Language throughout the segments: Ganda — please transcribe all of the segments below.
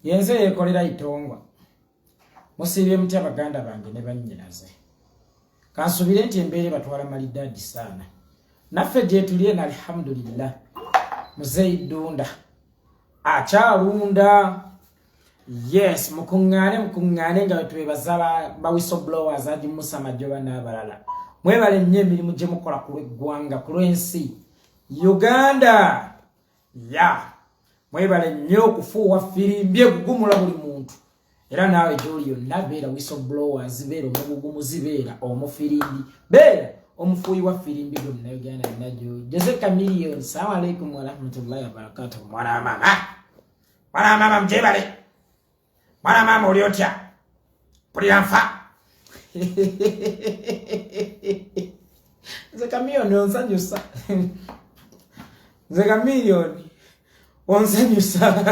Yenze yekolera itongwa. Musibye mutya baganda bange ne bannyinaze. Kansubire nti embeere batwala malidadi sana. Naffe gye tuliye na alhamdulillah. Muzeidunda. Achalunda. Yes, mukungane nga twebaza ba whistleblowers adi Musa Majoba n'abalala. Mwebale nnyo emirimu gye mukola ku lw'eggwanga ku lw'ensi. Uganda. Ya. Mwebale nnyo okufuuwa firimbi egugumula buli muntu. Era naawe gy'oli yonna beera whistleblowers, beera omugugumu, zibeera omufirimbi, beera omufuuyi wa firimbi gonna Uganda yonna gy'oli. Jose Chameleon, salamu alaikum wa rahmatullahi wa barakatuh. Mwana mama. Mwana mama mjebale. Mwana mama oli otya? Pulira nfa. Jose Chameleon onsanyusa. Jose Chameleon onsanyusa.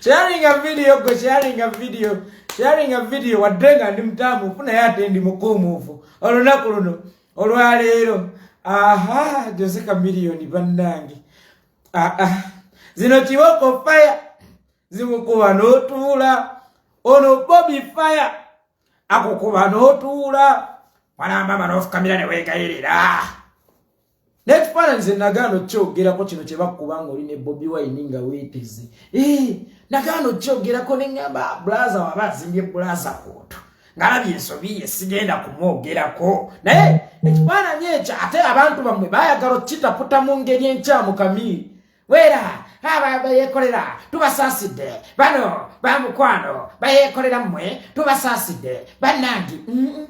Sharing a video wadenga ndi mtamu funa yate ndi mukumufu olunaku luno olwaleero Jose Chameleon bannange zino kiwoko fire zimukuba n'otuula ono Bobi fire akukuba n'otuula mwana mama n'ofukamira ne weegayirira next pana nze nagano kyogerako kino kye bakubanga oli ne Bobiwine nga weetize nagano kyogerako ne ngamba blaza wabazimbye blaza koto ngalabye ensobi yesigenda kumwogerako naye ekifaananyi ekyo ate abantu bamwe bayagala okitaputa mu ngeri enkyamu kamiri wera bayekolera tubasaasidde bano bamukwano bayekolera mmwe tubasaasidde bannange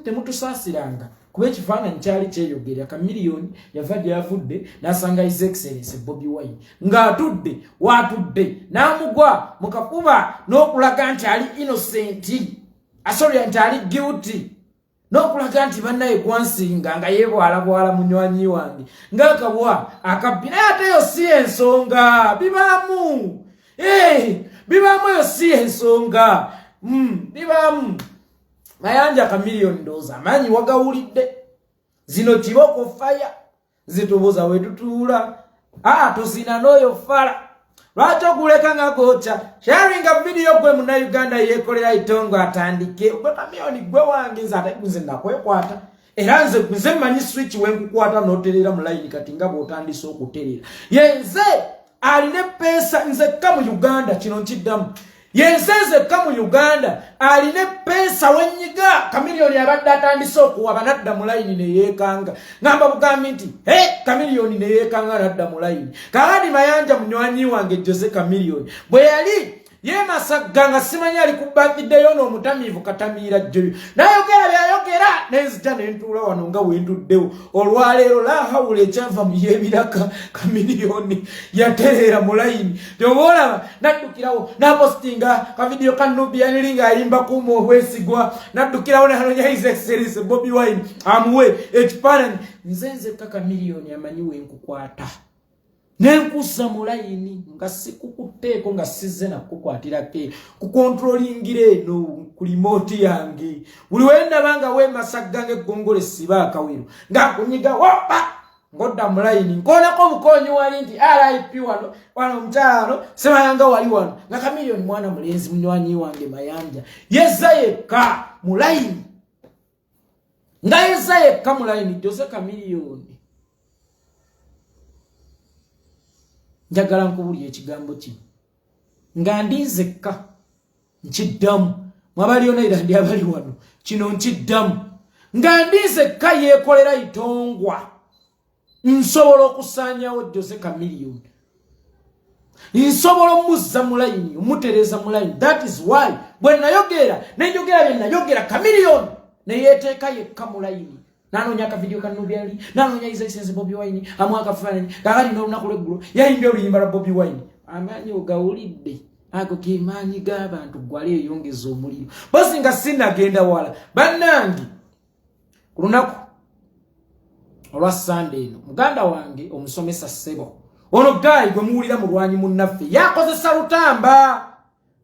temutusaasiranga kuba ekifaananyi kyali kyeyogera Chameleon yava gy'avudde n'asanga His Excellency Bobiwine ng'atudde waatudde n'amugwa mu kafuba n'okulaga nti ali innocent nti ali guilty n'okulaga nti bannaye gwansinga nga yeebwalabwala munywanyi wange ng'akabwa akabbi naye ate yo si ensonga bibaamu bibaamu eyo si ensonga bibaamu mayanja Chameleon ndowooza amaanyi wagawulidde zino kiboko fire zitubuza wetutuula tuzina n'oyo fala lwaki okuleka nga gocha sharing a video gwe muna Uganda yekolera itongwa atandike gwe Chameleon gwe wange nze ate nze nakwekwata era nze mmanyi switch wenkukwata n'oterera mu line kati nga bw'otandise okuterera yenze aline pesa nze mu Uganda kino nkiddamu yensenze kamu Uganda aline pesa wenyiga Chameleon yabadde atandise okuwaba nadda mu line ne yeekanga ngamba bugambi nti Chameleon ne yeekanga nadda mu line kaadi mayanja munywanyi wange Jose Chameleon bwe yali yemasagga nga simanya ali ku birthday yo n'omutamiivu katamiira jjoyo nayogera byayogera nenzija nentuula wano nga wenduddewo olwaleero lahawula ekyava mu yebiraka Chameleon yatereera mu layini tyoboolaba naddukirawo napostinga kavidiyo kanubia niringa ayimba kuuma obwesigwa naddukirawo nanonya His Excellency Bobiwine amuwe ekifaananyi nzenze Chameleon amanyi wenkukwata nenkusa mu layini nga sikukuteeko nga sizze nakukwatirako kukontrolingira eno ku remote yange buli wendaba nga wemasagga ng'eggongole siba akawero ng'akunyiga wopa ngodda mu layini nkoonako obukoonyi wali nti RIP wano omukyalo semayanga wali wano nga Chameleon mwana mulenzi munywanyi wange mayanja yezza yekka mu layini nga yezza yekka mu layini Jose Chameleon njagala nkubulya ekigambo kino nga ndinzekka nkiddamu mwabaliyo naira ndi abali wano kino nkiddamu nga ndinzekka yeekolera itongwa nsobola okusaanyawo Jose Chameleon nsobola omuzza mu layini omutereza mu layini that is why bwe nayogera nenjogera bye nayogera Chameleon neyeeteeka yekka mu layini nanonya akavidiyo kanubyali nanonya His Excellency Bobiwine amwaka fanani kakali n'olunaku lw'eggulo yayimbye oluyimba lwa Bobiwine amaanyi ogawulidde ago ke maanyi g'abantu gwali eyongeza omuliro basi nga sinagenda wala bannange ku lunaku olwa Sunday eno muganda wange omusomesa ssebo ono gayi gwe muwulira mulwanyi munnaffe yakozesa lutamba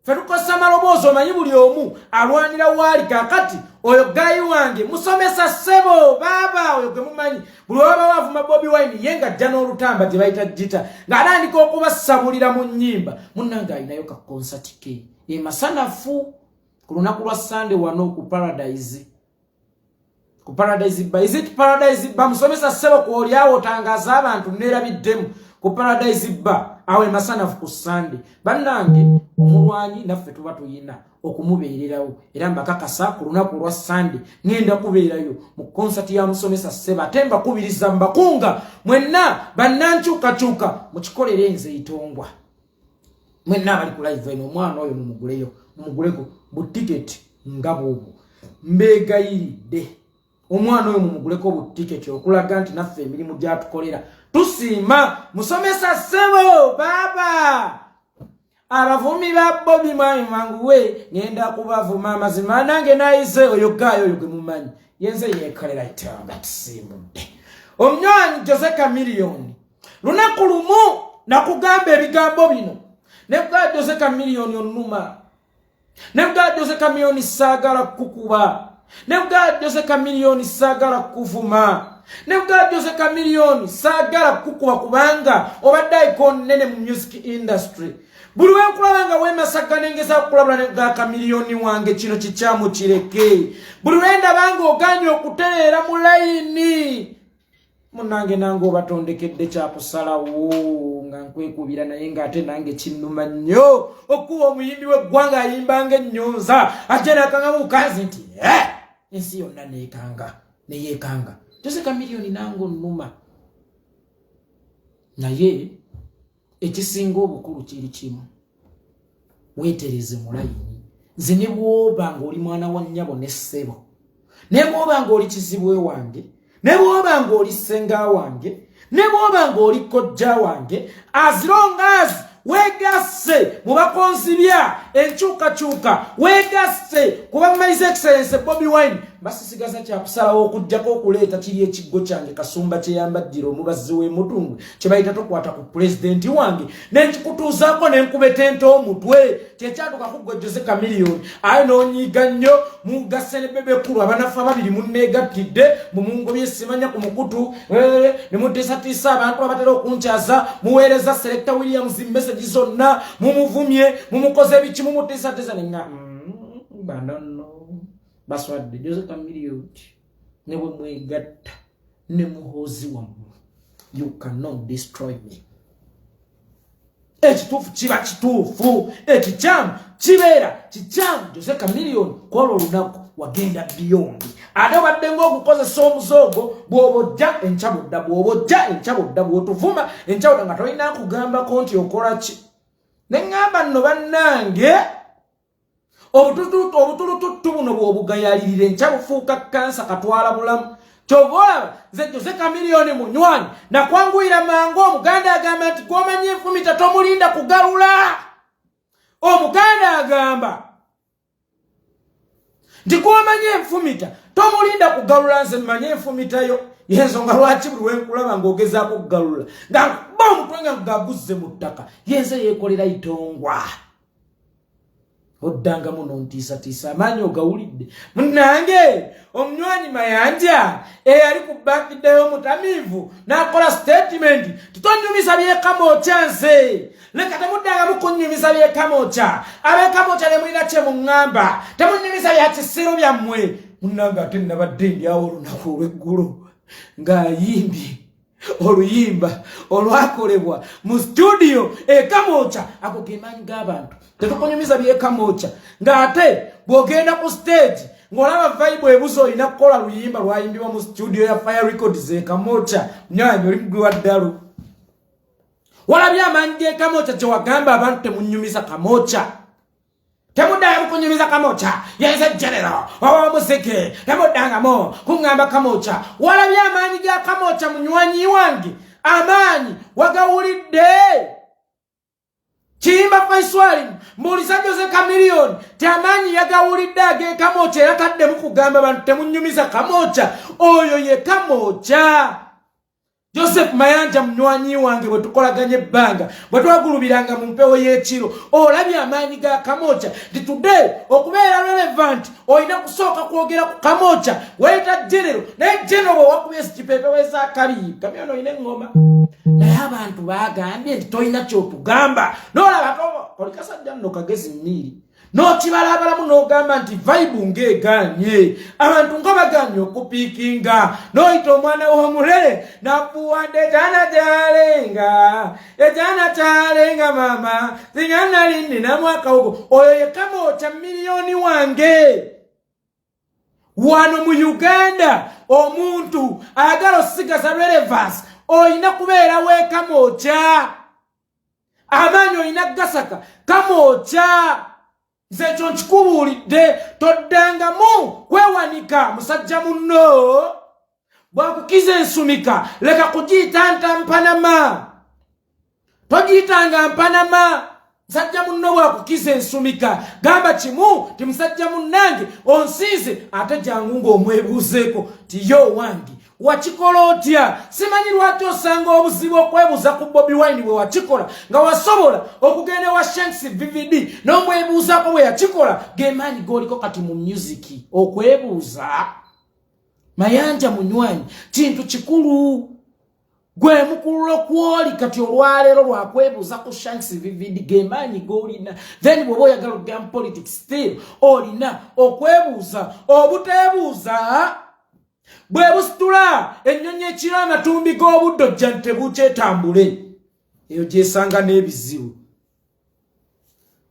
fetukosa malobozo omanyi buli omu alwanira wali kakati oyo gayi wange musomesa ssebo baba oyo gemumanyi buli waba wavuma Bobiwine yenga ajja n'olutamba gye bayita gita ng'atandika okubasabulira mu nnyimba munnange alinayo ka konsati ke masanafu ku lunaku lwa Sunday wano ku Paradise ba is it Paradise ba musomesa ssebo kwolyawo otangaza abantu neerabiddemu ku Paradise ba awe masanafu ku Sunday bannange omulwanyi naffe tuba tuyina okumubeererawo era mbakakasa ku lunaku lwa Sunday ngenda kubeerayo mu concert ya musomesa sseba temba kubiriza mbakunga mwenna bannankyukakyuka mukikolere nze itongwa mwenna bali ku live eno omwana oyo mumuguleko bu ticket nga bwobo mbeegayiridde omwana oyo mumuguleko bu ticket okulaga nti naffe emirimu gyatukolera tusima musomesa ssebo baba abavumi ba Bobiwine manguwe ngenda kubavuma amazima nange nayize oyo gayo oyo gemumanyi yenze yekolera itanga tusimudde omnywanyi Jose chameleon lunaku lumu nakugamba ebigambo bino nebwa Jose chameleon onuma nebwa Jose chameleon saagala kukuba nebwa Jose chameleon saagala kuvuma nebwa Jose chameleon saagala kukuba kubanga obadde icon nene mu music industry buli wenkulabanga wemasaka nengeza kulabula nebwa chameleon wange kino kikyamu kireke buli wenda banga oganye okutereera mu layini munange nange obatondekedde kyakusalawo nga nkwekubira naye ng'ate nange kinnuma nnyo okuba omuyimbi w'eggwanga ayimbanga ennyonza ate nakanga mukazi nti ensi yonna neyeekanga Jose chameleon nange onnuma naye ekisinga obukulu kiri kimu weetereze mu layini nze ne bw'oba ng'oli mwana wa nnyabo ne ssebo ne bw'oba ng'oli kizibwe wange ne bw'oba ng'oli ssenga wange ne bw'oba ng'oli kojja wange as long as wegasse mu bakonzibya enkyukakyuka wegasse kuba His Excellency Bobiwine basisigaza kyakusalawo okujjako okuleeta kiri ekiggo kyange kasumba kyeyambaddira omubazzi w'emutundu kye bayita tokwata ku pulezidenti wange nenkikutuuzaako nenkubeta ente omutwe kyekyatuka kuggwe Jose chameleon aye n'onyiiga nnyo mugasse ne bebekulu abanafu ababiri munneegattidde mumungobye simanya ku mukutu ne mutiisatiisa abantu abatera okunkyaza muweereza Selector Williams message zonna mumuvumye mumukoze biki mumutiisatiisa nenga banono baswadde Jose chameleon ne bwe mwegatta ne muhoozi wammwe you cannot destroy me ekituufu kiba kituufu ekikyamu kibeera kikyamu Jose chameleon kwolwo olunaku wagenda beyond ate obadde ng'okukozesa omuzoogo bw'obojja encabudda bw'obojja encabudda bw'otuvuma encabudda nga tolina kugambako nti okola ki ne ŋŋamba nno bannange obutulututtu buno bw'obugayalirira enkyabufuuka kansa katwala bulamu kyova nze Jose chameleon munywanyi nakwanguyira mangu omuganda agamba nti gw'omanyi enfumita tomulinda kugalula omuganda agamba nti gw'omanyi enfumita tomulinda kugalula nze mmanyi enfumitayo yensonga lwaki buli wenkulaba ng'ogezaako kugalula nga nkuba omutwe nga ngaguzze mu ttaka yenze yekolera itongwa oddanga muno ntiisatiisa amaanyi ogawulidde munnange omunywanyi mayanja eyali ku birthday y'omutamiivu n'akola statement titonyumisa byekamookya nze leka temuddanga mukunyumisa byekamookya abeekamookya ne mulina kye muŋŋamba temunyumisa bya kisiro byammwe munnange ate nabadde ndyawo olunaku olw'eggulu ng'ayimbye oluyimba olwakolebwa mu studio ekamookya ako ge maanyi g'abantu tetukunyumiza byekamookya ng'ate bw'ogenda ku stage ng'olaba vibe ebuzo olina kukola luyimba lwayimbibwa mu studio ya Fire Records ekamookya nyanyi oli mugwi wa ddalu walabye amaanyi g'ekamookya kye wagamba abantu temunyumiza kamookya temuddayo kunyumiza kamookya yenze general wawa muziki temuddangamu kuŋŋamba kamookya walabye amaanyi ga kamookya munywanyi wange amaanyi wagawulidde kiyimba faiswali mbuuliza Jose chameleon ti amaanyi yagawulidde ag'ekamookya era taddemu kugamba abantu temunyumiza kamookya oyo ye kamookya Joseph Mayanja munywanyi wange bwe tukolaganye ebbanga bwe twagulubiranga mu mpewo y'ekiro olabye amaanyi ga Kamocha today okubeera relevant olina kusooka kwogera ku Kamocha weeta genero naye genero bwe wakubye kipeepewe za kabi kamyono olina engoma naye abantu baagambye nti tolina kyotugamba n'olaba olikasajja nno kagezi mmiri n'okibalabalamu n'ogamba nti vibe ng'eganye abantu nga baganye okupiikinga n'oyita omwana w'omulere nafuwadde ekyana kyalenga mama zingana lindi namwakawogo oyo ye Kamocha miliyoni wange wano mu Uganda omuntu ayagala osigaza relevance oyina kubeera we Kamocha amaanyi oyina gasaka Kamocha Zecho nkikubuulidde toddangamu kwewanika musajja munno bwakukiza ensumika leka kugiyita ntampanama togiyitanga mpanama musajja munno bwakukiza ensumika gamba kimu ti musajja munnange onsiize ate jangu ng'omwebuuzeeko ti yo wange wachikola otya simanyi lwaki osanga obuzibu okwebuuza ku Bobiwine bwe wachikola nga wasobola okugenda wa Shanks VVD n'omwebuuzaako bwe yachikola gemaanyi goliko kati mu music okwebuuza Mayanja munywanyi kintu kikulu gwe mukulu kwoli kati olwaleero lwakwebuuza ku Shanks VVD gemaanyi golina then bwe oyagala okugamba politics still olina okwebuuza obuteebuuza bwe busitula ennyonyi ekiro amatumbi g'obuddo jjante bukyetambule eyo gyesanga n'ebizibu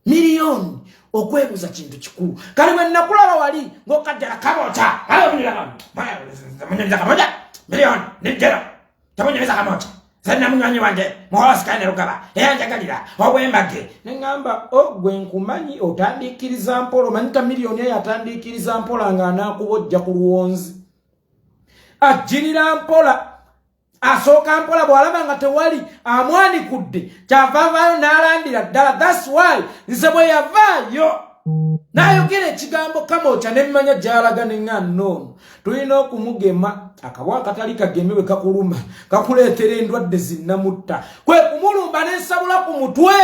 miliyoni okwebuuza kintu kikulu kale bwe nakulaba wali ng'okajjala Kamocha miliyoni nejjera tamunyumiza Kamocha senna munywanyi wange muhosikaine Lugaba eyanjagalira obwembage neŋŋamba ogwe nkumanyi otandiikiriza mpola omanyika miliyoni eyo atandiikiriza mpola ng'anaakubojja ku luwonzi ajirira mpola asooka mpola bw'alaba nga tewali amwanikudde kyavaavayo n'alandira ddala that's why nze bwe yavaayo n'ayogera ekigambo Kamocha n'emmanya gy'alaga neŋŋannoono tulina okumugema akabwa akatali kageme bwe kakuluma kakuleetera endwadde zinnamutta kwe kumulumba n'ensabula ku mutwe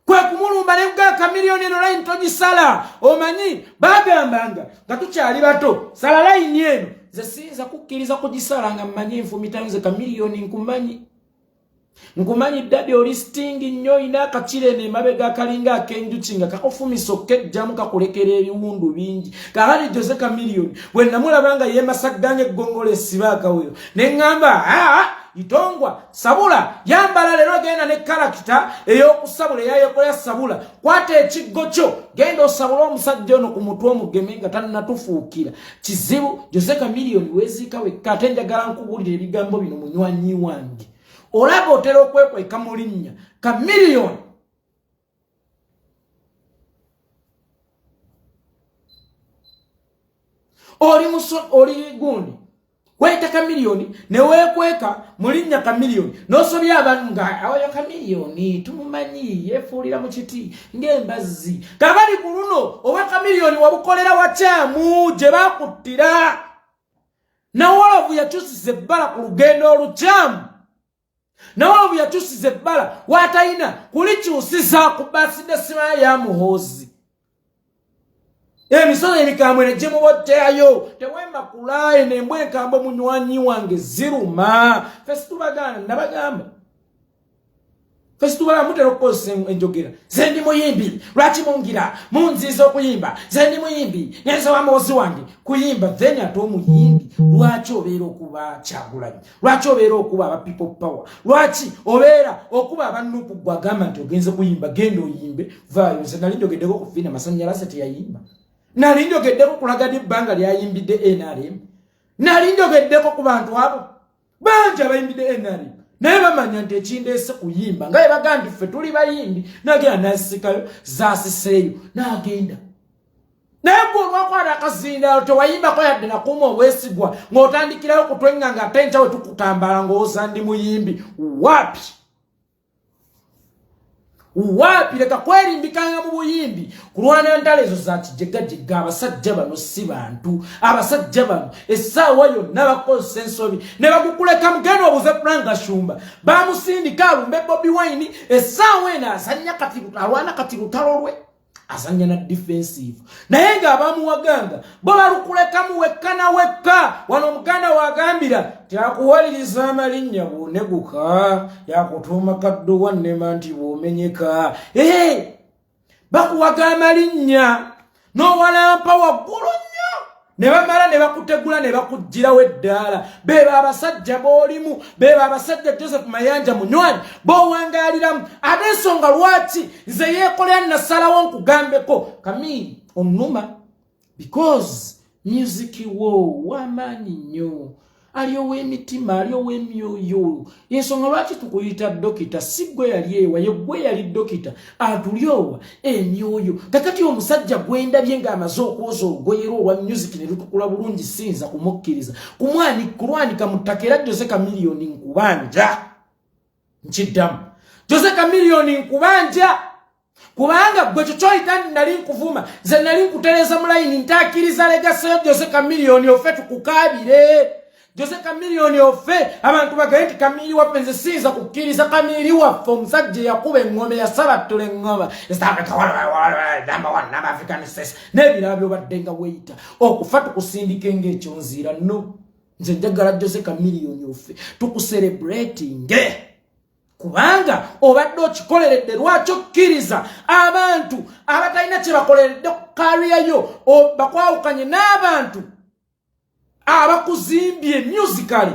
kwe kumulumba n'ekugaka miliyoni eno layini togisala omanyi bagambanga nga tukyali bato sala layini eno ze siyinza kukkiriza kugisala nga mmanyi enfumita nze ka miliyoni nkumanyi ddadi oli stingi nnyo olina akakirene emabega akalinga ak'enjuki nga kakufumisa okkejjamu kakulekera ebiwundu bingi kakati Jose ka miliyoni bwe namulaba nga yeemasagganya eggongolo esiba akawero ne ŋŋamba itongwa sabula yambala lero genda ne karakita ey'okusabula eyayekolera sabula kwata ekiggo kyo genda osabula omusajja ono ku mutwe omugeme nga tannatufuukira kizibu Jose ka miliyoni weeziika wekka ate njagala nkubuulira ebigambo bino munywanyi wange olaba otera okwekweka mu linnya ka miliyoni oli gundi weta ka miliyoni ne wekweka mu linnya ka miliyoni n'osobya abantu nga awayo ka miliyoni tumumanyi yefuulira mu kiti ng'embazzi kabali ku luno oba ka miliyoni wabukolera wakyamu gye bakuttira nawolovu yakyusiza ebbala ku lugendo olukyamu nawolovu yakyusiza ebbala watalina kulikyusiza ku basidesima ya muhoozi emisozi emikambwe ne gyemubotteayo tewemba kulaaye nembwa enkambwe munywanyi wange ziruma fesitubagana nabagamba fesitubala mutera okukozesa enjogera ze ndi muyimbi lwaki mungira munziza okuyimba ze ndi muyimbi nensoba muwozi wange kuyimba then ate omuyimbi lwaki obeera okuba Kyagulanyi lwaki obeera okuba aba people power lwaki obeera okuba abanupu gwagamba nti ogenze kuyimba genda oyimbe vaayo nze nali njogeddeko ku fiina masanyalaze teyayimba nali njogeddeko kulaga ebbanga lyayimbidde NRM nali njogeddeko ku bantu abo bangi abayimbidde NRM naye bamanya nti ekindeese kuyimba nga yebaga nti ffe tuli bayimbi nagenda nasikayo zaasiseeyo n'agenda naye gwe olwakwata akazindaalo tewayimbako yadde nakuuma obwesigwa ng'otandikirayo kutwenga nga ate nkya we tukutambala ng'owoza ndi muyimbi wapi wapi leka kwerimbikanga mu buyimbi kulwana ndalezo za kijegajega abasajja bano si bantu abasajja bano essaawa yonna bakozesa ensobi ne bakukuleka mugendo obuze Pranga Shumba bamusindika alumbe Bobiwine essaawa eno azannya kati alwana kati lutalo lwe azanya na defensive naye nga abamuwaganga bo balukulekamu wekka na wekka wano muganda wagambira tyakuwaliriza amalinnya bwoneguka yakutuuma kaddo wannema nti bwomenyeka bakuwaga amalinnya n'owalampa waggulu nnyo ne bamala ne bakutegula ne bakugirawo eddaala beba abasajja b'olimu beba abasajja Joseph Mayanja Munywanyi b'owangaaliramu ate ensonga lwaki nze yekolera nasalawo nkugambeko kami onnuma because music wo wamaanyi nnyo aliyo w'emitima aliyo w'emyoyo yensonga lwaki tukuyita dokita si gwe yali ewa ye gwe yali dokita atulyowa emyoyo kakati omusajja gwendabye ng'amaze okwoza olugoyero olwa music ne lutukula bulungi sinza kumukkiriza kulwanika mu ttaka era Jose Chameleon nkubanja nkiddamu Jose Chameleon nkubanja kubanga gwe kyoyita nali nkuvuma nze nali nkutereza mu layini ntakkiriza legaseyo Jose Chameleon ofe tukukabire Jose Chameleon ofe abantu bagaye Kamili wapenze sinza kukkiriza Kamili waffe omusajja yakuba engome yasaba ttule engoma number one number African states nebirabyo baddenga weita okufa tukusindike ng'ekyo nzira no nze njagala Jose Chameleon ofe tukucelebrating kubanga obadde okikoleredde lwaki okkiriza abantu abatalina kye bakoleredde ku career yo bakwawukanye n'abantu abakuzimbye musically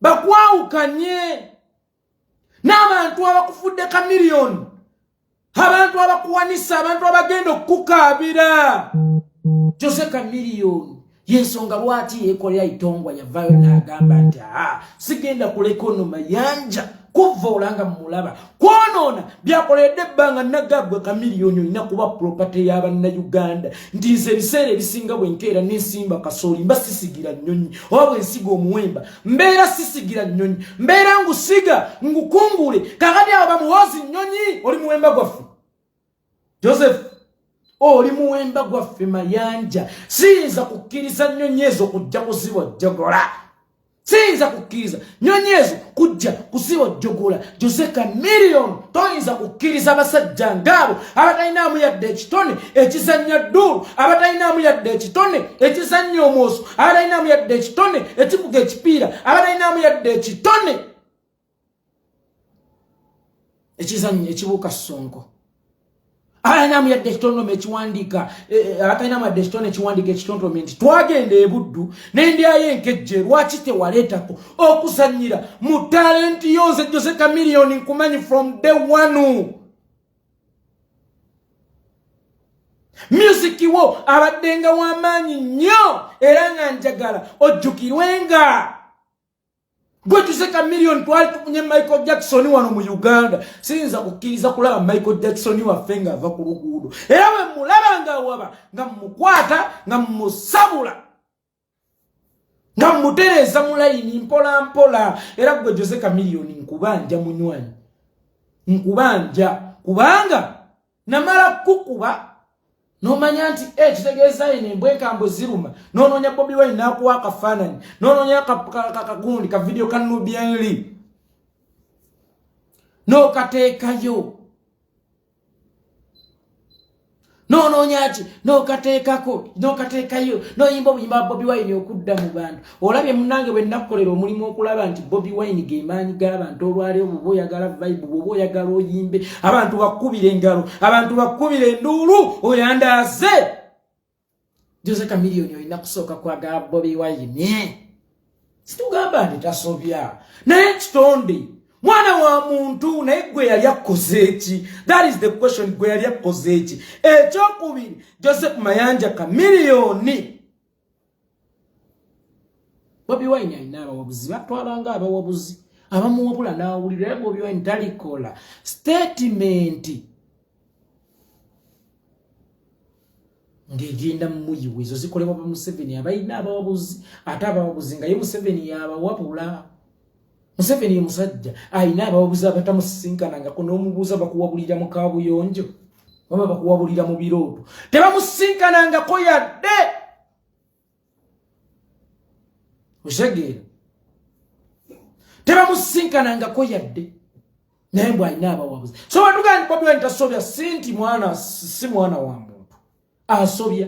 bakwawukanye n'abantu abakufudde Chameleon abantu abakuwanisa abantu abagenda okukukabira Jose Chameleon yensonga lwaki yekolera itongwa yavayo n'agamba nti sigenda kuleka ono mayanja kuvolanga mulaba kwonona byakoledde ebbanga nagagwe Chameleon olina kuba property y'Abannayuganda ndize ebiseera ebisinga bwenkeera n'ensimba kasooli mba sisigira nnyonyi oba bwensiga omuwemba mbeera sisigira nnyonyi mbeera ngusiga ngukungule kakati abo bamuwozi nnyonyi oli muwemba gwaffe Joseph oli muwemba gwaffe mayanja siyinza kukkiriza nnyonyi ezo kujja kuzibojjogola siyinza kukkiriza nnyonyi ezo kujja kuzibojjogola Jose Chameleon toyinza kukkiriza abasajja ng'abo abatalinamu yadde ekitone ekizannya ddulu abatalinamu yadde ekitone ekizannya omwoso abatalinamu yadde ekitone ekivuga ekipiira abatalinamu yadde ekitone ekizannya ekibuuka Sonko abatalinamu yadde ekitontome ekiwandiika abatalinamu yadde ekitone ekiwandiika ekitontome nti twagenda e Buddu n'endyayo enkejje lwaki tewaleetako okuzannyira mu talenti yonze Jose Chameleon nkumanyi from day one music wo abaddenga w'amaanyi nnyo era nga njagala ojjukirwenga gwe Jose Chameleon twali tukunye Michael Jackson wano mu Uganda siyinza kukkiriza kulaba Michael Jackson waffe ng'ava ku luguudo era bwe mulaba nga waba nga mmukwata nga mmusabula nga mmutereeza mu layini mpola mpola era gwe Jose Chameleon nkubanja munywanyi nkubanja kubanga namala kukuba nomanya nti kitegeeza eno embwekambo ziruma nononya Bobiwine n'akuwa akafaananyi nononya kagundi ka video ka Nubian Lee n'okateekayo nononya ki n'okateekayo noyimba obuyimba Bobiwine okudda mu bantu olabye munnange bwe nnakukolera omulimu okulaba nti Bobiwine ge maanyi g'abantu olwali obuba oyagala vibe bw'oba oyagala oyimbe abantu bakkubire engalo abantu bakkubire enduulu oyandaaze Jose Chameleon olina kusooka kwagala Bobiwine situgamba nti tasobya naye kitonde mwana wa muntu naye gwe yali akoze eki that is the question gwe yali akoze eki ekyokubiri Joseph Mayanja Chameleon Bobiwine alina abawabuzi batwalanga abawabuzi abamuwabula n'awulira Bobiwine talikola statement ngegenda muyiwe ezo zikolebwa ba Museveni abalina abawabuzi ate abawabuzi nga ye Museveni yabawabula Museveni musajja ayina abawabuzi abatamusisinkananga ko n'omubuuza bakuwabulira mu kaabuyonjo baba bakuwabulira mu birooto tebamusisinkananga ko yadde osegeera tebamusisinkananga ko yadde naye mbw ayina abawabuzi so batugamba Bobiwine tasobya sinti mwana si mwana wa muntu asobya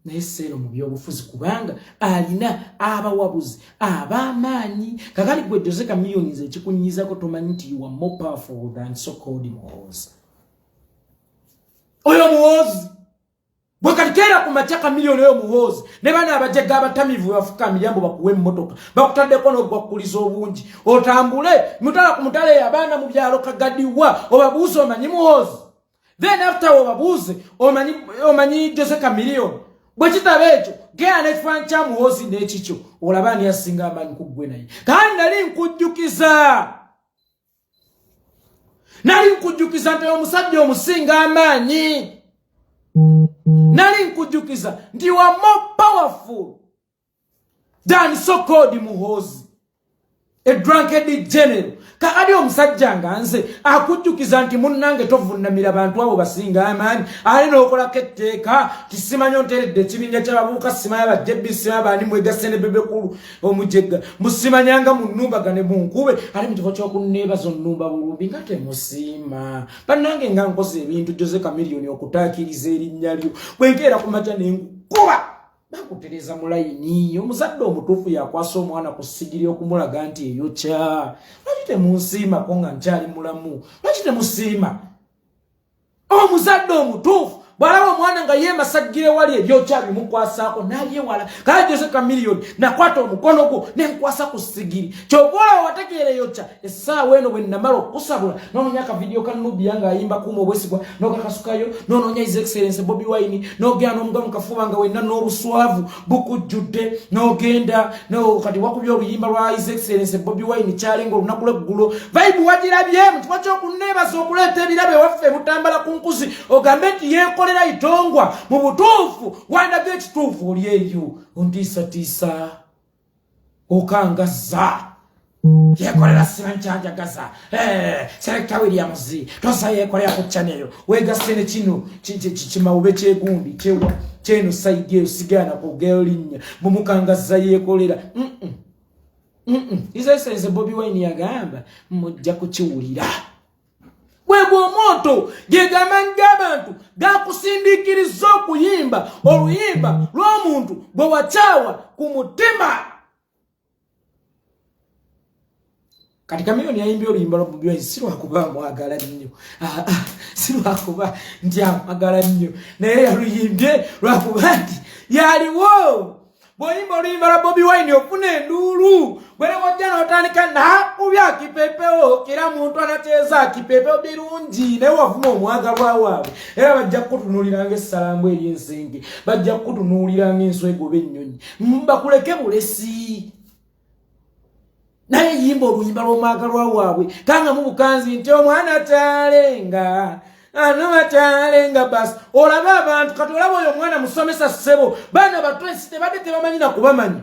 naye seero mu byobufuzi kubanga alina abawabuzi ab'amaanyi kakali gwe doze chameleon ekikunyiizako tomanyi nti you are more powerful than so-called muhoozi oyo muhoozi bwe kalikera ku matya chameleon oyo muhoozi ne bana abajjaga abatamivu afukamiridde bakuwa emmotoka bakutaddeko n'ogwakuliza obungi otambule mutala ku mutale abaana mu byalo kagadiwa obabuuze omanyi muhoozi then after obabuuze omanyi doze chameleon bwe kitaba ekyo gera n'ekifaananyi kya muhoozi n'ekikyo olaba ani asinga amaanyi ku ggwe naye kandi nali nkujjukiza nti omusajja omusinga amaanyi nali nkujjukiza nti wa more powerful than so-called muhoozi a drunkard general kakadi omusajja nga nze akujjukiza nti munnange tovunnamira bantu abo basinga amaanyi ali n'okolako etteeka tisimanyo nteredde ekibinja ky'abavubuka simanya abajjebbi simanya baani mwegasse ne bebekulu omujegga musimanyanga mu nnumbagane munkube ali mu kifo ky'okunneebaza onnumba bulumbi nga temusiima bannange nga nkoze ebintu Jose Chameleon okutaakiriza erinnya lyo bwe nkeera ku makya ne nkuba bakutereza mu layini omuzadde omutuufu yakwasa omwana ku ssigiri okumulaga nti eyokya lwaki temunsiima ko nga nkyali mulamu lwaki temusiima omuzadde omutuufu bw'alaba omwana nga yeemasagire wali ebyokya bimukwasaako n'abyewala kale Jose Chameleon nakwata omukono gwo ne nkwasa ku ssigiri ky'obola wategeera eyokya essaawa eno bwe nnamala okusabula n'onoonya akavidiyo ka Nubia ng'ayimba kuuma obwesigwa n'okakasukayo n'onoonya His Excellency Bobiwine n'ogenda n'omuga mu kafuba nga wenna n'obuswavu bukujjudde n'ogenda kati wakubye oluyimba lwa His Excellency Bobiwine kyalinga olunaku lw'eggulo vibe wagirabye mu kifo ky'okunneebaza okuleeta ebirabe waffe butambala ku nkuzi ogambe nti yekolera itongwa mu butuufu wandaga ekituufu oli eyo ontiisatiisa okangaza yekolera sibankyanjagaza Selector Williams tosa yekolera ku channel wegasse ne kino kimawube kyegundi kyewa kyeno saidi eyo sigana ku geolinnya mumukangaza yekolera His Excellency Bobiwine yagamba mujja kukiwulira bwebwo omoto gegamanga abantu gakusindikiriza okuyimba oluyimba lw'omuntu bwe wakyawa ku mutima kati Chameleon yayimbye oluyimba lwa Bobiwine si lwakuba mwagala nnyo si lwakuba nti amwagala nnyo naye yaluyimbye lwakuba nti yaliwo bw'oyimba oluyimba lwa Bobiwine ofuna enduulu bwere wajja n'otandika nakubya kipepeo kira muntu anateeza kipepeo birungi naye wafuna omwagalwa waabwe era bajja kukutunuuliranga essalambwa ery'ensenge bajja kukutunuuliranga enswego ennyonyi bakuleke bulesi naye yimba oluyimba lw'omwagalwa waabwe kanga mu bukanzi nti omwana talenga Anumatalenga basi olaba abantu kati olaba oyo omwana musomesa ssebo baana batwesi tebadde tebamanyi na kubamanyi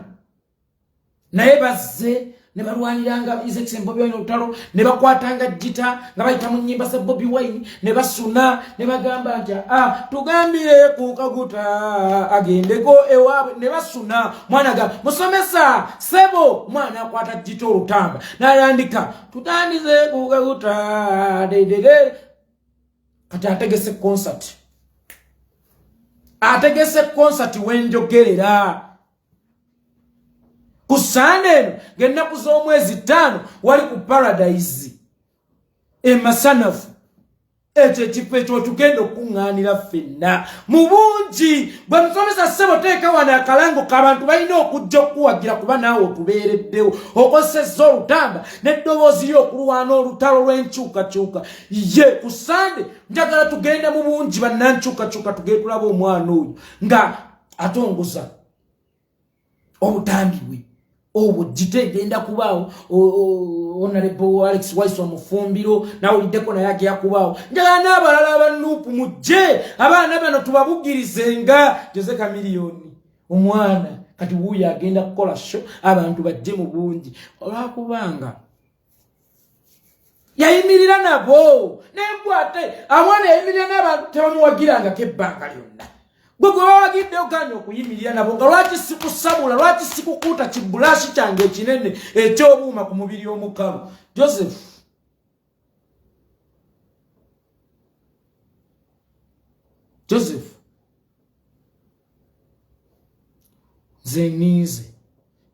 naye bazze ne balwaniranga His Excellency Bobiwine olutalo ne bakwatanga gita nga bayita mu nnyimba za Bobiwine ne basuna ne bagamba nti tugambire ku kaguta agendeko ewaabwe ne basuna mwana ga musomesa ssebo mwana akwata gita olutamba n'ayandika tutandize ku kaguta kati ategese concert wenjogerera ku Sunday ng'ennaku z'omwezi 5 wali ku Paradise emasanafu ekyo ekifo ekyo tugenda okuŋŋaanira ffenna mu bungi bwe musomesa ssebo teeka wano akalango k'abantu balina okujja okuwagira kuba naawe otubeereddewo okosezza olutamba n'eddoboozi ly'okulwana olutalo lw'enkyukakyuka ye ku Sunday njagala tugenda mu bungi bannankyukakyuka tugende tulaba omwana oyo nga atongoza obutambi bwe obujite genda kubaawo Honorable Alex Wise omufumbiro nawuliddeko naye agya kubaawo njagala n'abalala abanuupu mujje abaana bano tubabugirizenga Jose Chameleon omwana kati wuuyo agenda kukola show abantu bajje mu bungi olwakubanga yayimirira nabo negwate amwana yayimirira n'abantu tebamuwagirangako ebbanga lyonna gwe bawagidde oganya okuyimirira nabo nga lwaki sikusabula lwaki sikukuuta kibulashi kyange ekinene ekyobuuma ku mubiri omukalu Joseph nze nniize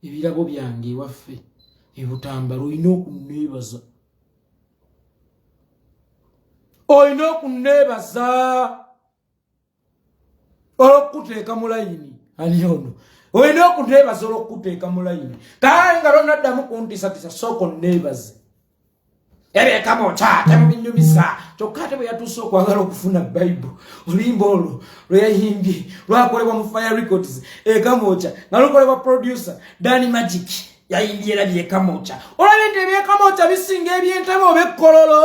ebirabo byange ewaffe ebutambala olina okunneebaza olw'okukuteeka mu layini ani ono olina okunneebaza olw'okukuteeka mu layini kale nga lonnaddamu kuntiisatiisa sooka onneebaze ebyekamo kyate mu binyumisa kyokka ate bwe yatuuse okwagala okufuna bayibuli oluyimba olwo lwe yayimbye lwakolebwa mu Fire Records ekamocha nga lukolebwa producer Dani Magic yayimbye era byekamocha olabye nti ebyekamocha bisinga ebyentama obekkololo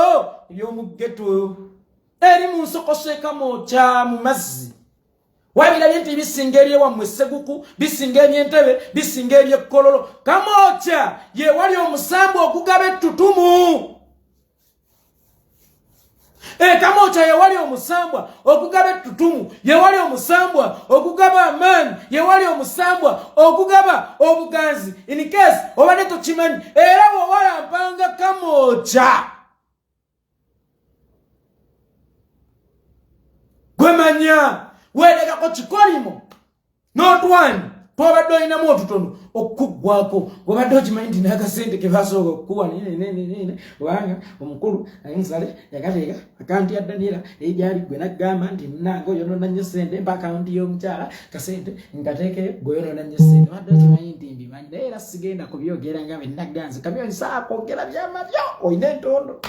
eby'omuggeto eri mu nsokoso ekamocha mu mazzi wabirabye nti bisinga ebyewammwe Seguku bisinga ebyentebe bisinga ebyekkololo kamocha ye wali omusambu okugaba ettutumu kamocha ye wali omusambwa okugaba ettutumu ye wali omusambwa okugaba amaanyi ye wali omusambwa okugaba obuganzi in case obadde tokimanyi era bw'owalampanga kamocha gwemanya weerekako kikolimo n'otwani twobadde olinamu otutono okuggwako wabadde okimanyi nti n'akasente ke basooka okukuwa nene kubanga omukulu nsale yakateeka akaunti ya Daniela egyali gwe naggamba nti munange oyonoona nnyo sente mpa akaunti y'omukyala kasente nkateekeyo gwe oyonoona nnyo sente wabadde okimanyi nti mbimanyi naye era sigenda kubyogera nga bwe nagganze kamyoni saakwogera byama byo olina entondo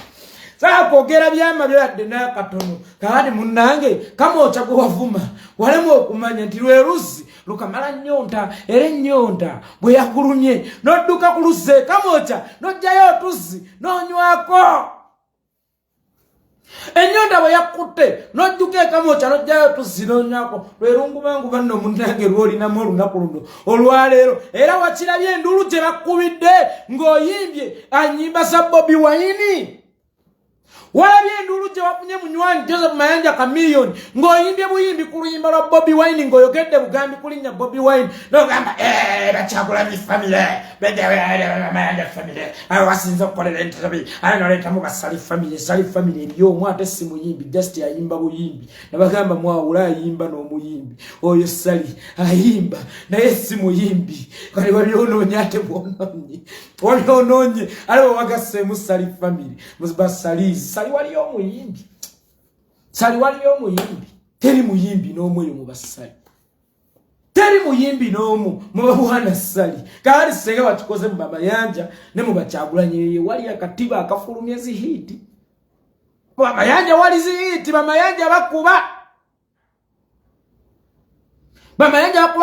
saakwogera byama byo yadde n'akatono kakati munnange kamocha gwe wavuma walemu okumanya nti lwe luzzi lukamala nnyonta era ennyonta bwe yakulumye n'odduka ku luzzi kamocha n'ojjayo otuzzi n'onywako ennyonta bwe yakutte n'ojjuka ekamocha n'ojjayo otuzzi n'onywako lwe lungumanguba nno munnange lw'olinamu olunaku luno olwaleero era wakirabye endulu gye bakkubidde ng'oyimbye anyimba za Bobiwine walabye endulu gye wafunye munywanyi Joseph Mayanja chameleon ng'oyimbye buyimbi ku luyimba lwa Bobiwine ng'oyogedde bugambi kulinnya Bobiwine n'ogamba Bakyagulanyi family Mayanja family wasinza okukolera entabi noleetamu basali family eriyo omu ate si muyimbi just ayimba buyimbi nabagamba mwawula ayimba n'omuyimbi oyo sali ayimba naye si muyimbi kale wabyonoonya ate bwonoonye walyonoonye ale wagaseemu sali family muzibasalizi sali waliyo omuyimbi teri muyimbi n'omu eyo mu basali teri muyimbi n'omu mu babwana sali kaali senga bakikoze mu Bamayanja ne mu Bakyagulanyi ye wali akatiba akafulumya zihiiti Bamayanja wali zihiiti Bamayanja bakuba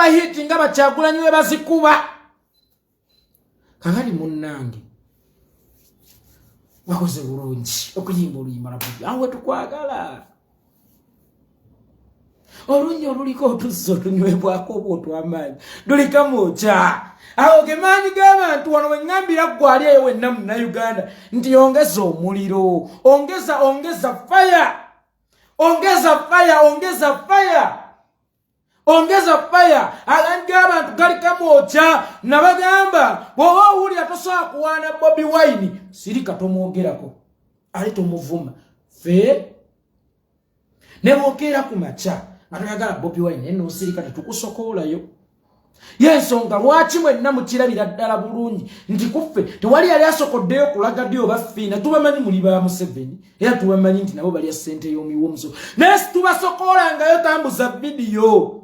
hiiti nga Bakyagulanyi we bazikuba kakati munnange wakoze bulungi okuyimba oluyimba lwa awe tukwagala olunyi oluliko otuzzi otunywebwako oba otw'amaanyi luli kamocha awo gemaanyi g'abantu wano weŋŋambira gwali eyo wenna Munnayuganda nti ongeza omuliro ongeza fire agandi g'abantu gali kamocha nabagamba bw'oba owulira tosobola kuwaana Bobiwine sirika tomwogerako ali tomuvuma fe ne bwokeera ku maca nga toyagala Bobiwine naye n'osirika tetukusokoolayo yensonga lwaki mwenna mukirabira ddala bulungi nti kuffe tewali yali asokoddeyo kulaga ddi oba ffiina tubamanyi muli ba Museveni era tubamanyi nti nabo balya ssente y'omiwumuso naye situbasokoolangayo tambuza vidiyo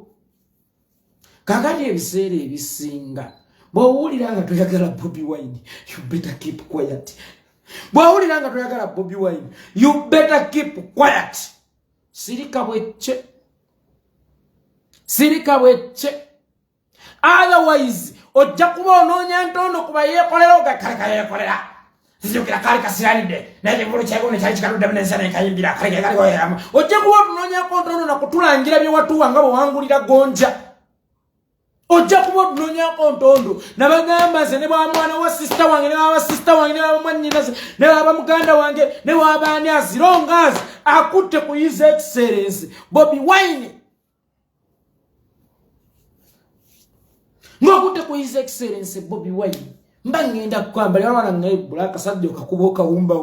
kakati ebiseera ebisinga bw'owulira nga toyagala Bobiwine you better keep quiet bw'owulira nga toyagala Bobiwine you better keep quiet sirika bwecce otherwise ojja kuba onoonya ntondo kuba yeekolera yeekolera sizukira kali kasiranidde naye ekivulu kyegone kyali kikaludde n'ensana enkayimbira kali oyeramu ojja kuba otunoonyako ntondo nakutulangira bye watuwa nga bwe wangulira gonja ojja kuba nonyako ntondo nabagamba nze ne bwamwana wa sister wange ne baba sister wange ne baba mwannyinaze ne baba muganda wange ne wabaani azirongazi akutte ku his excellence Bobiwine ngokutte ku his excellence Bobiwine mba ngenda kwamba lwana ngai bulaka sadde okakuboka umba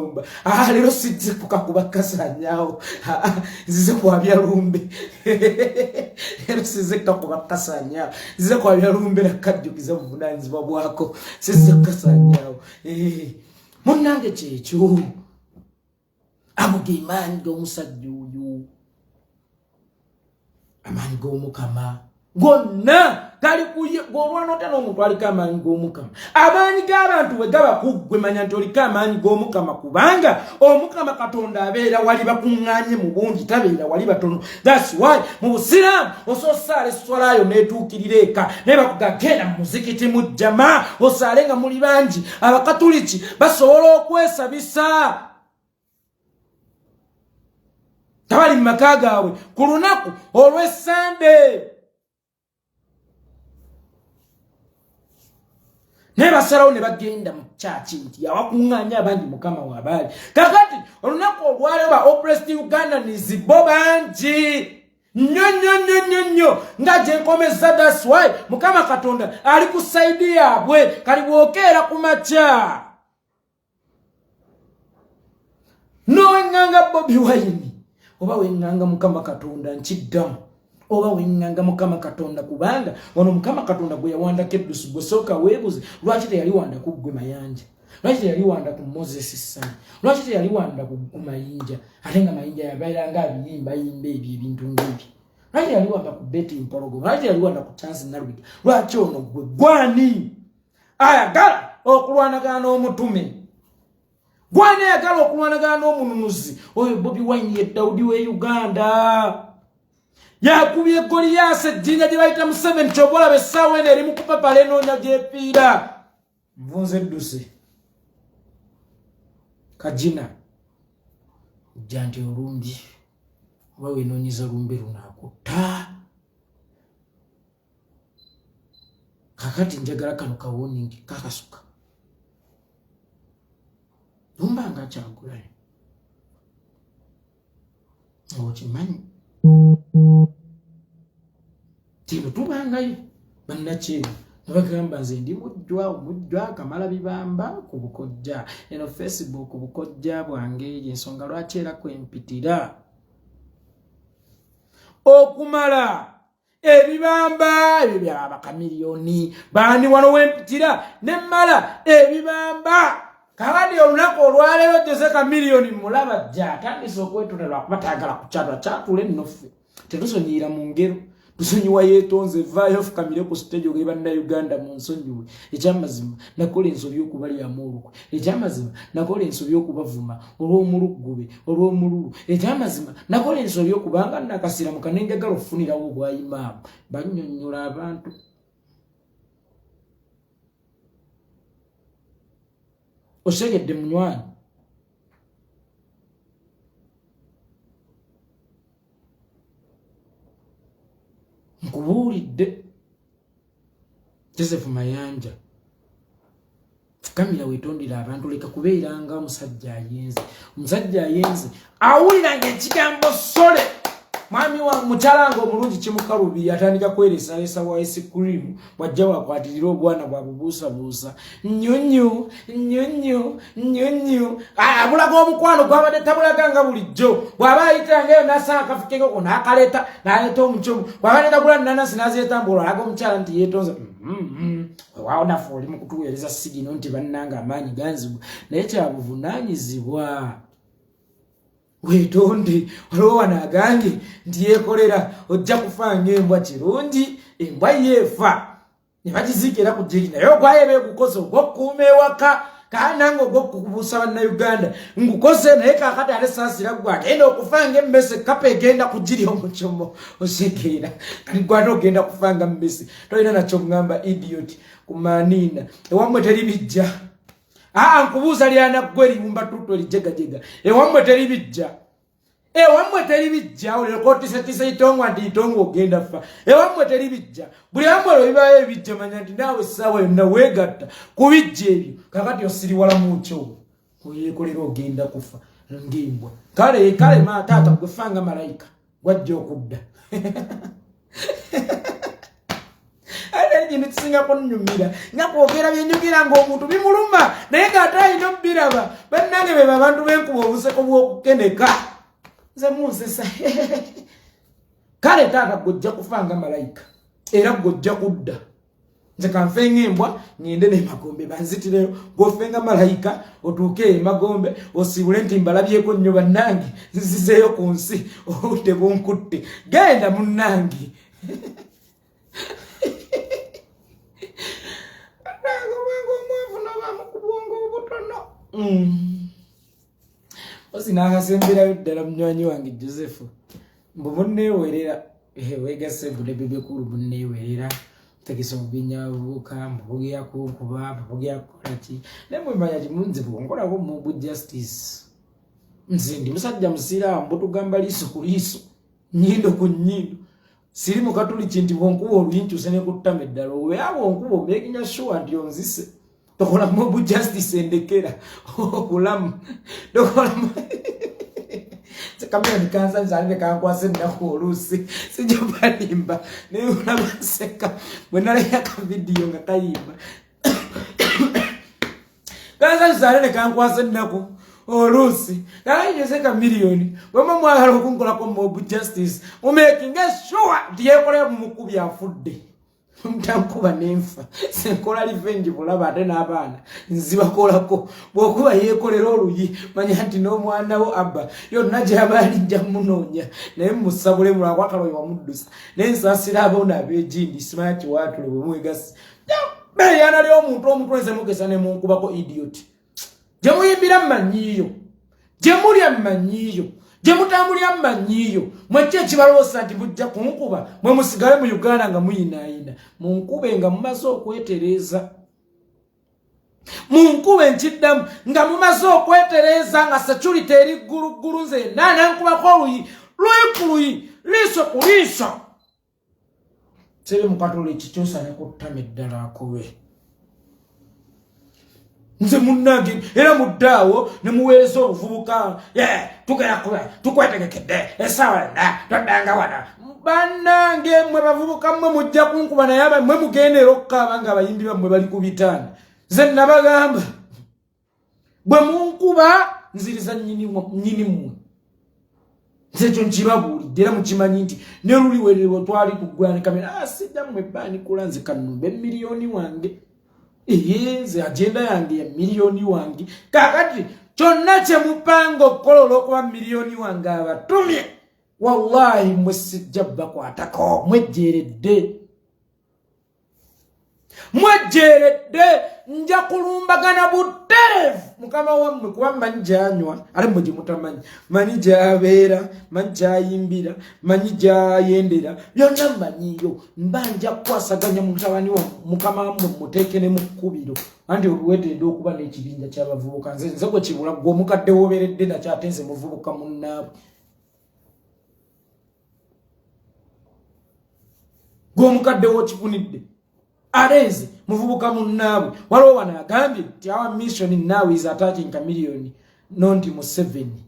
lero sidze kukakuba kasanyawo zize kwabya lumbe lero sizze kukakuba kasanyawo zize kwabya lumbe nakaddukiza muvunanzibwa bwako sizze kasanyawo munnange kyekyo amugemanyi g'omusajja oyo amanyi g'omukama gonna gali kuye golwana otana omuntu aliko amaanyi g'omukama amaanyi g'abantu bwe gaba kuggwe manya nti oliko amaanyi g'omukama kubanga omukama katonda abeera wali bakuŋŋaanye mu bungi tabeera wali batono. That's why mu busiraamu ososaala esswalayo neetuukirira eka naye bakugagenda mu muzikiti mu jama osaale nga muli bangi abakatuliki basobola okwesabisa tabali mu maka gaabwe ku lunaku olw'essande ne basalawo ne bagenda mu church nti yawakuŋŋaanya abangi mukama w'abaali kakati olunaku olwaleero ba oppressed Ugandans bo bangi nnyo nga gye nkomeza. That's why mukama katonda ali ku saidi yaabwe kali bwokeera ku makya noweŋŋanga Bobiwine oba weŋŋanga mukama katonda nkiddamu oba weŋŋanga mukama katonda kubanga ono mukama katonda gwe yawandako eddusu gwe sooka weebuze lwaki teyaliwanda ku ggwe mayanja lwaki teyaliwanda ku Moses Sani lwaki teyaliwanda ku mayinja ate nga mayinja yabeeranga abiyimbayimba ebyo ebintu ng'ebyo lwaki teyaliwanda ku Betty Mpologo lwaki teyaliwanda ku Chance Nalubiga lwaki ono gwe gwani ayagala okulwanagana n'omutume gwani ayagala okulwanagana n'omununuzi oyo Bobiwine ye Dawudi w'e Uganda yakubye Goliath ejjinja gye bayita Museveni kyobolabe essaawa eno eri mu kupapala enoonya gy'efiira nvunze edduse kajina ojja nti olumbi oba weenoonyeza lumbi lunaakutta kakati njagala kano kawoningi kakasuka lumbanga Kyagulanyi okimanyi tino tubangayo bannakyeru nebagamba nze ndi mujjwa Kamala Bibamba ku Bukojja eno Facebook Bukojja bwange ensonga lwaki era kwempitira okumala ebibamba ebyo byaba chameleon bani wano wempitira nemmala ebibamba kakati olunaku olwaleero Jose chameleon mulaba jja atandise okwetula lwakuba tayagala kukyatula kyatule nnoffe tetusonyiira mu ngero tusonyiwa yeetonze vaayo afukamire ku stage ogeri bannayuganda mu nsonyiwe ekyamazima nakola ensobi okubalyamu olukwe ekyamazima nakola ensobi okubavuma olw'omuluggube olw'omululu ekyamazima nakola ensobi okubanga nakasira mu kanenjagala okufunirawo obwayimaamu bannyonnyola abantu osegedde munywanyi nkubuulidde Joseph Mayanja fukamira weetondera abantu leka kubeeranga omusajja ayenze awuliranga ekigambo sole mwami wa mukyalanga omulungi kimukalubi atandika kweresalesa wa ice cream wajja wakwatirira obwana bwa bubuusabuusa nnyonnyo abulaga omukwano gwabadde tabulaganga bulijjo bw'aba ayitanga eyo nasanga akafikeko n'akaleta n'aleeta omucomo bw'aba netagula nanasi n'azeetambula alaga omukyala nti yeetonze wewaawo naffe oli mu kutuweereza sigino nti bannanga amaanyi ganzibwa naye kyabuvunaanyizibwa weetonde waliwo wano agange nti yekolera ojja kufa ng'embwa kirungi embwa yeefa ne bagiziikira ku jeri naye ogwayo beegukoze ogw'okkuuma ewaka kandi nange ogw'okubuusa bannayuganda ngukoze naye kaakati ate saasira gwe agenda okufa ng'emmese kapa egenda kugirya omucomo osekeera kati gwate ogenda kufa nga mmese tolina nakyo ngamba idiot kumaaniina ewammwe teri bijja nkubuuza lyana ggwe liwumba tutto lijegajega ewammwe teri bijja wamwe teri bijja ole kotisa itongwa ndi itongwa ogenda fa wamwe teri bijja buli amwe lo bibaye bijja manya ndi nawe sawa na wegatta kubijja ebyo kakati osiri wala mucho kuyekolera ogenda kufa ngimbwa kale ma tata kufanga malaika wajja okudda Jini tsinga konyumira ngakwogera byenyugira ng'omuntu bimuluma naye ng'atayina biraba bannange be abantu b'enkuba obuseko bw'okukendeka nze munsesa kale taata gojja kufanga malayika era gojja kudda nze kanfe ng'embwa ngende n'emagombe banzitireyo bw'ofenga malayika otuuke emagombe osibule nti mbalabyeko nnyo bannange nzizeeyo ku nsi obudde bunkutte genda munnange Osinakasembera yuddala munywanyi wange Joseph mbu munneewerera wegase bude bibekulu munneewerera tekisa obubinya buka mbugya kukuba mbugya kolaki nemwe manya kimunzi bwonkolako mu justice nzindi musajja musira mbutugamba liso ku liso nyindo ku nyindo siri mu katoliki nti bwonkuba oluyinkyuse ne kuttama eddala owe abo onkuba making sure nti onzise tokola mu justice endekera okulamu tokola kamera nikanza nzalire kankwase nako olusi sijobalimba ne unabaseka bwenale yaka video nga kayimba kanza nzalire kankwase nako olusi kale yeseka milioni bama mwagala okunkola ko mob justice making sure ndiyekolera mu mukubi afudde mtankuba nenfa senkola revenge bulaba ate n'abaana nzibakolako bwokuba yekolera oluyi manya nti n'omwana wo abba yonna gy'abaali nja munoonya naye musabule mulwa kwakaloyi wamuddusa n'ensasira aboona ab'egindi simanya kiwaatule bwe mwegasi beyana lyo omuntu nze mugesa ne munkubako idiot gye muyimbira mmanyiiyo gye mulya mmanyiiyo gye mutambulira mmanyiiyo mwekyo ekibaloosa nti mujja kunkuba mwe musigale mu Uganda nga muyinaayina munkube nga mumaze okwetereeza munkube nkiddamu nga mumaze okwetereeza nga security eri gguluggulu nze nankubako oluyi luyi liiso ku liiso sebe mukatoliki kyosa ne kuttama eddala akobe nze munnange era muddaawo ne muweereza obuvubuka tugera kuba tukwetegekedde essaawa yonna toddanga wano bannange mmwe bavubuka mmwe mujja kunkuba naye mmwe mugendera okukaaba nga abayimbi bammwe bali ku bitaani nze nabagamba bwe munkuba nziriza nnyini mmwe nze ekyo nkibabuulidde era mukimanyi nti ne luli wererwa twali kuggulani kamera sijja mmwe baanikula nze kanumbe miliyoni wange ze agenda yange ya milioni wange kakati kyonna kye mupanga okukola olw'okuba milioni wange abatumye wallahi mwe sijja bakwatako mwejjeeredde nja kulumbagana butereevu mukama wammwe kuba mmanyi gyanywa ate mmwe gye mutamanyi manyi gyabeera manyi gyayimbira manyi gyayendera byonna mmanyiyo mba nja kukwasaganya mutabani wa mukama wammwe muteeke ne mu kkubiro anti oluwetedde okuba n'ekibinja ky'abavubuka nze gwe kibula gwe omukadde wooberedde nakyo ate nze muvubuka munnaabwe gwe omukadde w'okifunidde Areze muvubuka munnaabwe waliwo wano agambye nti our mission now is attacking chameleon not Museveni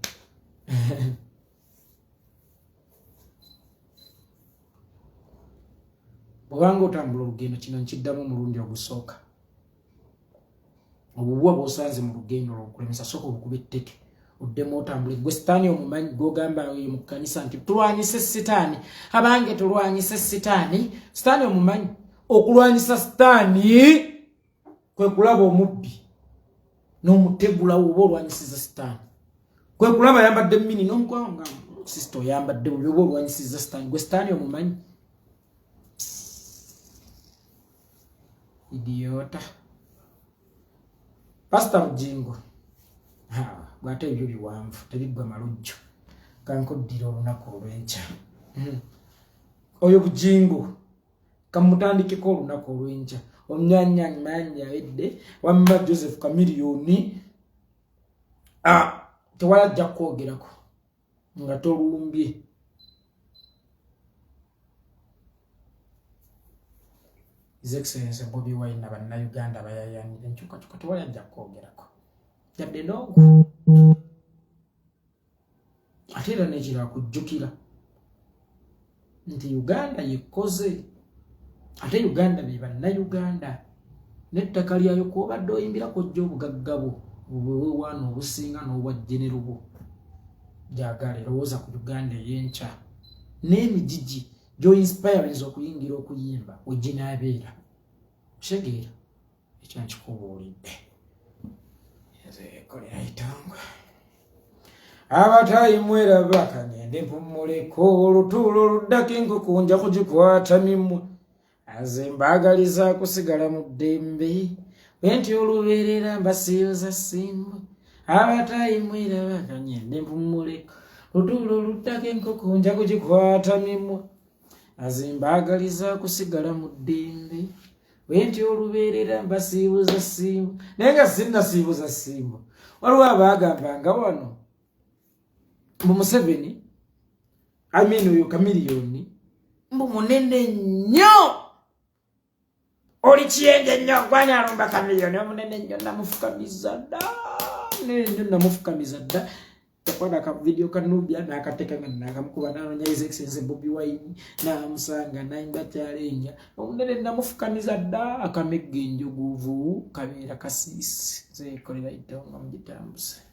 bwanga otambula olugendo kino nkiddamu omulundi ogusooka obubuwa bw'osanze mu lugendo lw'okulemesa sooka obukuba etteke oddemu otambule gwe sitaani omumanyi gw'ogamba mu kkanisa nti tulwanyise sitaani abange tulwanyise sitaani sitaani omumanyi okulwanyisa sitaani kwe kulaba omubbi n'omutegula oba olwanyisiza sitaani kwe kulaba yambadde mini n'omugwanga sisita oyambadde bubi oba olwanyisiza sitaani gwe sitaani omumanyi idiota Pastor Mujingo gwate ebyo biwanvu tebiggwa malujjo kankoddira olunaku olw'enkya oyo Bujingo kamutandikeko olunaku olw'enkya omnyanyanyi manyi awedde wamma Joseph 1 million tewalajja kwogerako nga tolumbye. His Excellency Bobiwine Neyetodda bayayanira enkyukakyuka tewali ajja kwogerako yadde n'ogu ate era nekira kujjukira nti Uganda yekoze ate Uganda be bannayuganda n'ettaka lyayo kw'obadde oyimbirako jjo obugagga bwo obwewaano obusinga n'obwa genero bwo gyagala erowooza ku Uganda ey'enkya n'emijiji gy'oinspirinza okuyingira okuyimba weginaabeera kitegeera ekyo nkikubuulidde yekolera itongwa abatayi mweraba kanyende mpumuleko olutuulo oluddako enkoko nja kugikwata mimwe aze mbaagaliza kusigala mu ddembe bwenti olubeerera mbasiiyoza simbwe abatayi mweraba kanyende mpumuleko olutuulo oluddako enkoko nja kugikwata mimwe aze mbaagaliza kusigala mu ddembe bwenti olubeerera mbasiibuza simbwe naye nga sinnasiibuza simbwe waliwo abaagambanga wano mbu Museveni oyo chameleon mbu munene nnyo oli kiyenge nnyo gwanya alumba chameleon omunene nnyo namufukamiza dda yakwana ka video kanubya n'akateeka nga nakamukuba n'anonya His Excellency Bobiwine n'amusanga n'ayimba challenge omunene namufukamiza dda akamegga enjoguvu kabeera kasiisi yekolera itongwa mugitambuze.